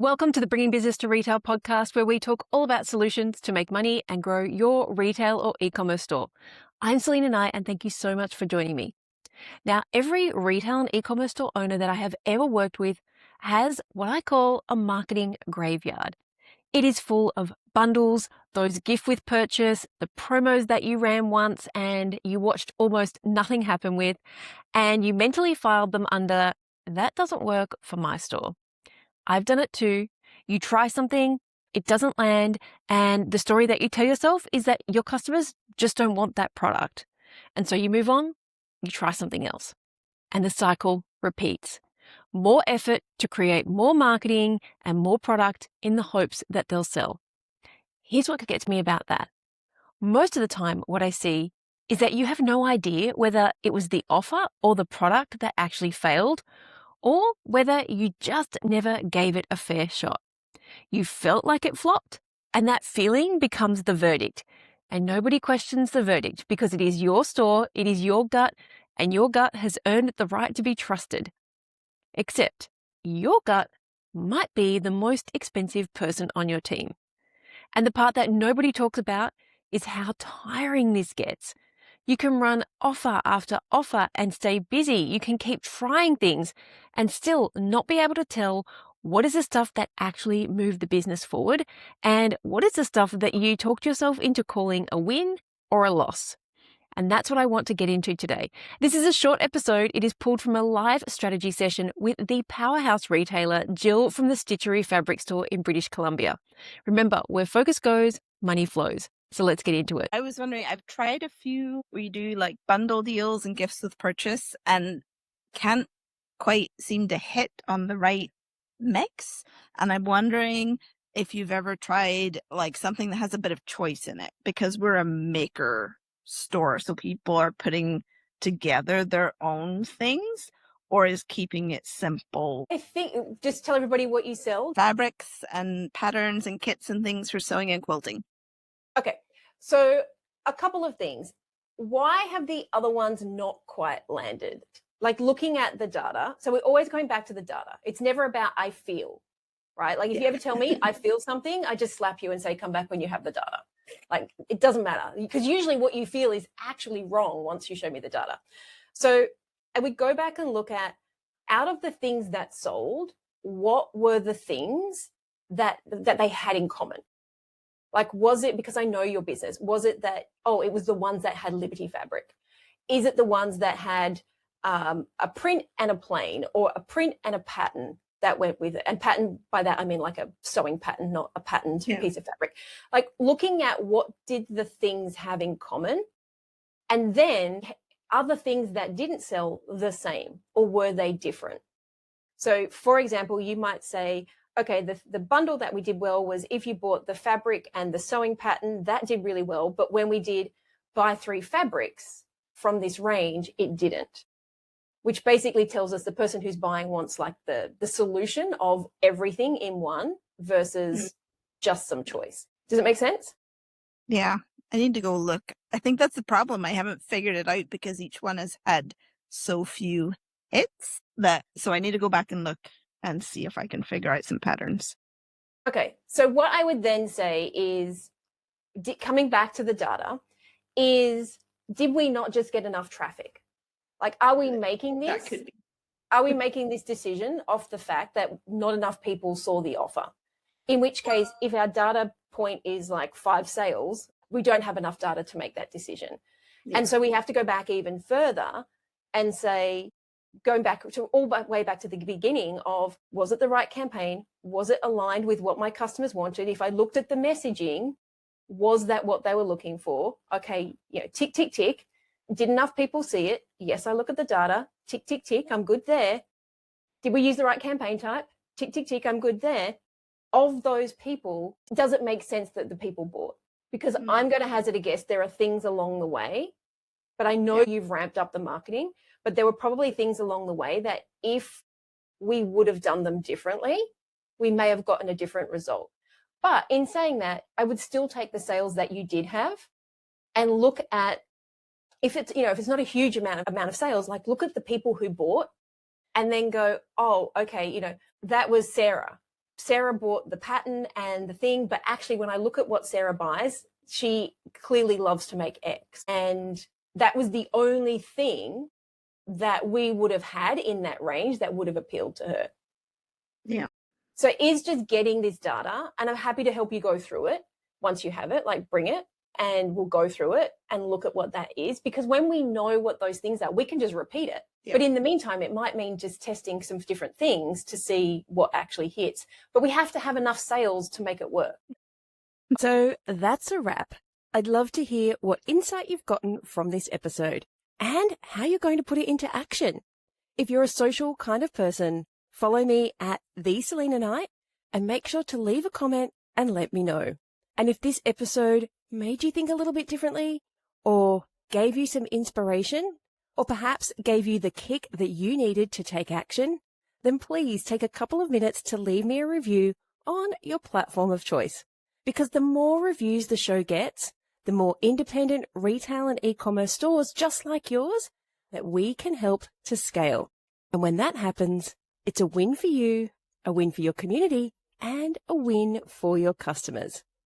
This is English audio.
Welcome to the Bringing Business to Retail podcast, where we talk all about solutions to make money and grow your retail or e-commerce store. I'm Salena Knight, and thank you so much for joining me. Now, every retail and e-commerce store owner that I have ever worked with has what I call a marketing graveyard. It is full of bundles, those gift with purchase, the promos that you ran once and you watched almost nothing happen with, and you mentally filed them under, that doesn't work for my store. I've done it too. You try something, it doesn't land, and the story that you tell yourself is that your customers just don't want that product. And so you move on, you try something else. And the cycle repeats. More effort to create more marketing and more product in the hopes that they'll sell. Here's what gets me about that. Most of the time, what I see is that you have no idea whether it was the offer or the product that actually failed, or whether you just never gave it a fair shot. You felt like it flopped, and that feeling becomes the verdict. And nobody questions the verdict because it is your store, it is your gut, and your gut has earned the right to be trusted. Except your gut might be the most expensive person on your team. And the part that nobody talks about is how tiring this gets. You can run offer after offer and stay busy. You can keep trying things and still not be able to tell what is the stuff that actually moved the business forward and what is the stuff that you talked yourself into calling a win or a loss. And that's what I want to get into today. This is a short episode. It is pulled from a live strategy session with the powerhouse retailer Jill from the Stitchery Fabric Store in British Columbia. Remember, where focus goes, money flows. So let's get into it. I was wondering, I've tried a few where you do like bundle deals and gifts with purchase and can't quite seem to hit on the right mix. And I'm wondering if you've ever tried like something that has a bit of choice in it, because we're a maker store. So people are putting together their own things, or is keeping it simple. I think just tell everybody what you sell. Fabrics and patterns and kits and things for sewing and quilting. Okay, so a couple of things. Why have the other ones not quite landed? Like looking at the data. So we're always going back to the data. It's never about I feel, right? Like if you ever tell me I feel something, I just slap you and say, come back when you have the data. Like it doesn't matter, because usually what you feel is actually wrong once you show me the data. So and we go back and look at, out of the things that sold, what were the things that they had in common? Like, was it, because I know your business, was it that, it was the ones that had Liberty fabric? Is it the ones that had a print and a plain, or a print and a pattern that went with it? And pattern, by that I mean like a sewing pattern, not a patterned piece of fabric. Like looking at what did the things have in common, and then other things that didn't sell the same, or were they different? So for example, you might say, okay, the bundle that we did well was if you bought the fabric and the sewing pattern, that did really well. But when we did buy 3 fabrics from this range, it didn't, which basically tells us the person who's buying wants like the solution of everything in one versus just some choice. Does it make sense? Yeah, I need to go look. I think that's the problem. I haven't figured it out because each one has had so few hits so I need to go back and look and see if I can figure out some patterns. Okay, so what I would then say is, coming back to the data, is did we not just get enough traffic? Like, are we making this? That could be. Are we making this decision off the fact that not enough people saw the offer? In which case, if our data point is like 5 sales, we don't have enough data to make that decision. Yeah. And so we have to go back even further and say, going back to way back to the beginning of, was it the right campaign? Was it aligned with what my customers wanted? If I looked at the messaging, was that what they were looking for? Okay, tick, tick, tick. Did enough people see it? Yes, I look at the data. Tick, tick, tick. I'm good there. Did we use the right campaign type? Tick, tick, tick. I'm good there. Of those people, does it make sense that the people bought? Because I'm going to hazard a guess there are things along the way, but I know you've ramped up the marketing, but there were probably things along the way that if we would have done them differently, we may have gotten a different result. But in saying that, I would still take the sales that you did have and look at, if it's not a huge amount of sales, like look at the people who bought and then go, oh, okay, that was Sarah. Sarah bought the pattern and the thing, but actually when I look at what Sarah buys, she clearly loves to make X. And that was the only thing that we would have had in that range that would have appealed to her. Yeah. So it's just getting this data, and I'm happy to help you go through it once you have it, like bring it and we'll go through it and look at what that is. Because when we know what those things are, we can just repeat it. Yeah. But in the meantime, it might mean just testing some different things to see what actually hits. But we have to have enough sales to make it work. So that's a wrap. I'd love to hear what insight you've gotten from this episode and how you're going to put it into action. If you're a social kind of person, follow me at the Salena Knight and make sure to leave a comment and let me know. And if this episode made you think a little bit differently, or gave you some inspiration, or perhaps gave you the kick that you needed to take action, then please take a couple of minutes to leave me a review on your platform of choice. Because the more reviews the show gets, the more independent retail and e-commerce stores just like yours that we can help to scale. And when that happens, it's a win for you, a win for your community, and a win for your customers.